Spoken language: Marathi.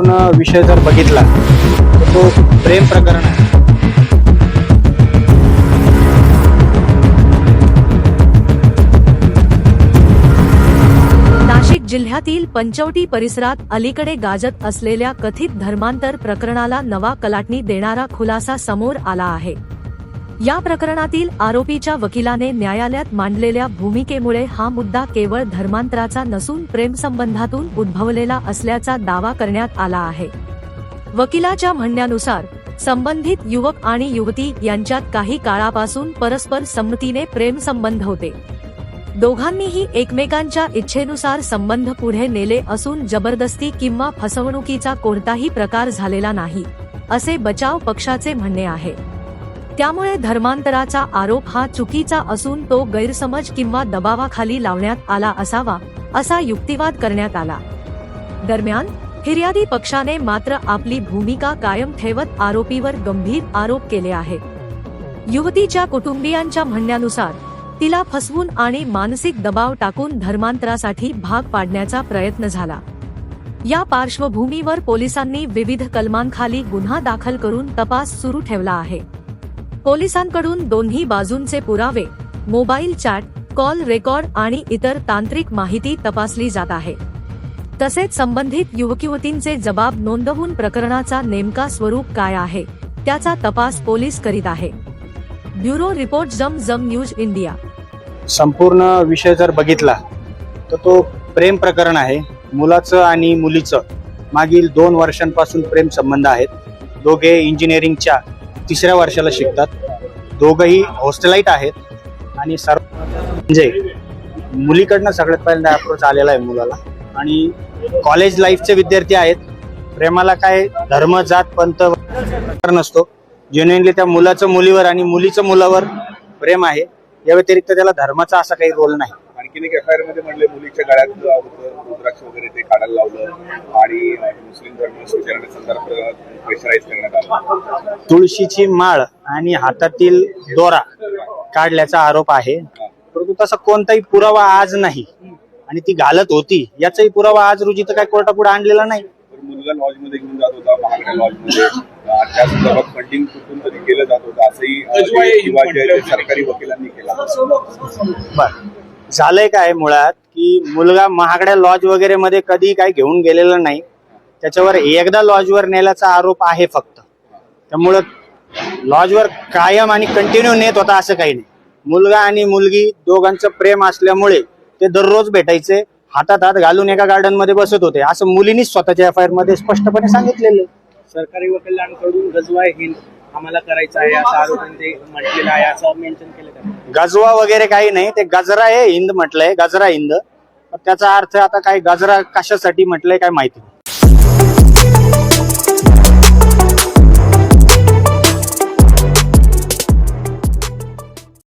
संपूर्ण विषय जर बघितला तर तो प्रेम प्रकरण आहे. नाशिक जिल्ह्यातील पंचवटी परिसरात अलीकडे गाजत असलेल्या कथित धर्मांतर प्रकरणाला नवा कलाटणी देणारा खुलासा समोर आला आहे. या प्रकरणातील आरोपीच्या वकिलाने न्यायालयात मांडलेल्या भूमिकेमुळे हा मुद्दा केवळ धर्मांतराचा नसून प्रेमसंबंधातून उद्भवलेला असल्याचा दावा करण्यात आला आहे. वकिलाच्या म्हणण्यानुसार संबंधित युवक आणि युवती यांच्यात काही काळापासून परस्पर संमतीने प्रेमसंबंध होते. दोघांनीही एकमेकांच्या इच्छेनुसार संबंध पुढे नेले असून जबरदस्ती किंवा फसवणुकीचा कोणताही प्रकार झालेला नाही, असे बचाव पक्षाचे म्हणणे आहे. त्यामुळे धर्मांतराचा आरोप हा चुकीचा असून तो गैरसमज किंवा दबावाखाली लावण्यात आला असावा, असा युक्तिवाद करण्यात आला. दरम्यान फिर्यादी पक्षाने मात्र आपली भूमिका कायम ठेवत आरोपीवर गंभीर आरोप केले आहेत. युवतीच्या कुटुंबियांच्या म्हणण्यानुसार तिला फसवून आणि मानसिक दबाव टाकून धर्मांतरासाठी भाग पाडण्याचा प्रयत्न झाला. या पार्श्वभूमीवर पोलिसांनी विविध कलमांखाली गुन्हा दाखल करून तपास सुरू ठेवला आहे. पोलिसांकडून दोन्ही बाजूंचे पुरावे, मोबाईल चॅट, कॉल रेकॉर्ड आणि इतर तांत्रिक माहिती तपासली जात आहे. तसेच संबंधित युवक-युवतींचे जबाब नोंदवून प्रकरणाचा नेमका स्वरूप काय आहे त्याचा तपास पोलीस करीत आहे. ब्युरो रिपोर्ट जम न्यूज इंडिया. संपूर्ण विषय जर बघितला तर तो प्रेम प्रकरण आहे. मुलाचं आणि मुलीचं मागील 2 वर्षांपासून प्रेम संबंध आहेत. दोघे इंजिनिअरिंगच्या 3ऱ्या वर्षाला शिकतात. दोघंही हॉस्टेलाइट आहेत आणि सर्व म्हणजे मुलीकडनं सगळ्यात पहिल्यांदा अप्रोच आलेला आहे मुलाला. आणि कॉलेज लाईफचे विद्यार्थी आहेत. प्रेमाला काय धर्म, जात, पंथ नसतो. जेन्युइनली त्या मुलाचं मुलीवर आणि मुलीचं मुलावर प्रेम आहे. या व्यतिरिक्त त्याला धर्माचा असा काही रोल नाही. आणखीन एक एफआयआर मध्ये म्हणले मुलीच्या गळ्यात रुद्राक्ष वगैरे ते काढायला लावलं आणि मुस्लिम धर्म स्वीकारण्या संदर्भात प्रेशराईज करण्यात आलं. तुळशीची माळ आणि हातातील दोरा काढल्याचा आरोप आहे. परंतु तसा कोणताही पुरावा आज नाही आणि ती घालत होती याचाही पुरावा आज रोजी तर काही कोर्टापुढे आणलेला नाही. मुलगा लॉज मध्ये घेऊन जात होता, महागड्या लॉज मध्ये त्या संदर्भात फंडिंग कुठून तरी केलं जात होतं असंही सरकारी वकिलांनी केलं. बर, झालंय काय मुळात की मुलगा महागड्या लॉज वगैरे मध्ये कधी काही घेऊन गेलेला नाही. त्याच्यावर एकदा लॉजवर नेल्याचा आरोप आहे फक्त. त्यामुळं लॉजवर कायम आणि कंटिन्यू नेत होता असं काही नाही. मुलगा आणि मुलगी दोघांचं प्रेम असल्यामुळे ते दररोज भेटायचे, हातात हात घालून एका गार्डन मध्ये बसत होते असं मुलींनीच स्वतःच्या एफआयआर मध्ये स्पष्टपणे सांगितलेलं. सरकारी वकिलांकडून गजवा हिंद आम्हाला करायचा आहे असा आरोप ते म्हटलेला आहे असं मेन्शन केलं. गजवा वगैरे काही नाही, ते गजरा हे हिंद म्हटलंय, गजरा हिंद. त्याचा अर्थ आता काय गजरा कशासाठी म्हटलंय काय माहिती.